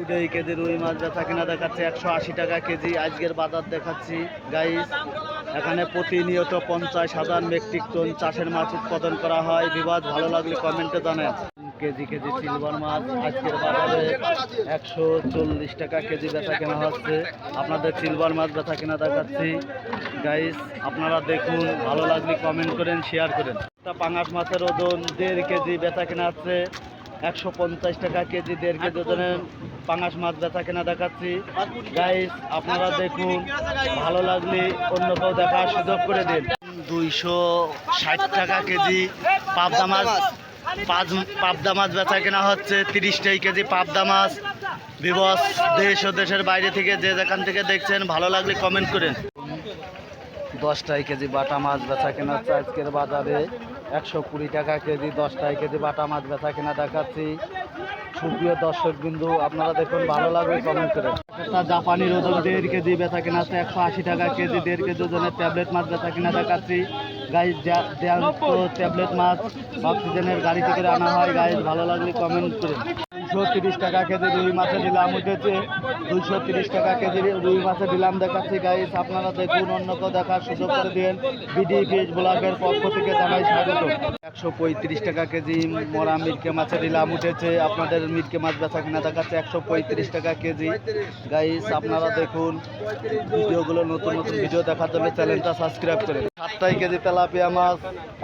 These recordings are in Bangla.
2 কেজি রুই মাছ বেচা কিনা দেখাচ্ছে 180 টাকা কেজি। আজকের বাজার দেখাচ্ছি গাইস। এখানে প্রতিনিয়ত 50,000 মেট্রিক টন চাষের মাছ উৎপাদন করা হয়। বিবাদ ভালো লাগলে কমেন্টে জানান। কেজি সিলভার মাছ আজকের বাজারে 140 টাকা কেজি বেচা কেনা হচ্ছে। আপনাদের সিলভার মাছ বেচা কেনা দেখাচ্ছি গাইস। আপনারা দেখুন, ভালো লাগলে কমেন্ট করেন, শেয়ার করেন। একটা পাঙাশ মাছের ওজন 1.5 কেজি বেচা কেনা হচ্ছে 150 টাকা কেজি। 1.5 কেজি ওজনের পাঙাশ মাছ বেচা কেনা দেখাচ্ছি গাইস। আপনারা দেখুন, ভালো লাগলে অন্য কেউ দেখার সুযোগ করে দিন। 260 টাকা কেজি পাবদা মাছ। পাবদা মাছ বেচা কেনা হচ্ছে 30 টাকা কেজি পাবদা মাছ। বিবস দেশ ও দেশের বাইরে থেকে যে যেখান থেকে দেখছেন, ভালো লাগলে কমেন্ট করেন। 10 টাকা কেজি বাটা মাছ বেচা কেনা হচ্ছে আজকের বাজারে 120 টাকা কেজি। 10 টাকা কেজি বাটা মাছ বেচা কেনা দেখাচ্ছি। সুপ্রিয় দর্শক বিন্দু, আপনারা দেখুন, ভালো লাগবে কমেন্ট করেন। একটা জাপানির ওজন 1.5 কেজি বেচা কেনা হচ্ছে 180 টাকা কেজি। 1.5 কেজি ওজনের ট্যাবলেট মাছ বেচা কেনা দেখাচ্ছি গাইজ। ট্যাবলেট মাছ অক্সিজেনের গাড়ি থেকে আনা হয় গাইজ। ভালো লাগলে কমেন্ট করেন। 230 টাকা কেজি রুই মাছের দিলাম উঠেছে। 230 টাকা কেজি রুই মাছের দিলাম দেখাচ্ছি গাইজ। আপনারা দেখুন, অন্য কেউ দেখার সুযোগ করে দিন। বিডি ফিশ ব্লগের পক্ষ থেকে জানাই স্বাগত। 135 টাকা কেজি মরা মিরকে মাছের দিলাম উঠেছে। আপনাদের মিরকে মাছ বেচা কিনা দেখাচ্ছে 135 টাকা কেজি গাইজ। আপনারা দেখুন, ভিডিওগুলো নতুন নতুন ভিডিও দেখার জন্য চ্যানেলটা সাবস্ক্রাইব করেন। 7 কেজি তেলাপিয়া মাছ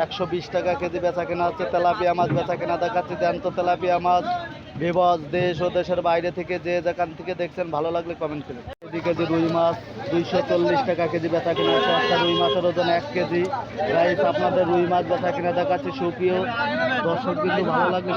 120 টাকা কেজি বেচা কেনা হচ্ছে। তেলাপিয়া মাছ বেচা কেনা দেখাচ্ছে জ্যান্ত তেলাপিয়া মাছ। বিবস দেশ ও দেশের বাইরে থেকে যে যেখান থেকে দেখছেন, ভালো লাগলে কমেন্ট করেন। কেজি রুই মাছ 240 টাকা কেজি বেচা কিনা হচ্ছে। একটা রুই মাছের ওজন 1 কেজি গাইস। আপনাদের রুই মাছ বেচা কিনা দেখাচ্ছে সুপ্রিয় দর্শক বিন্দু, ভালো লাগলে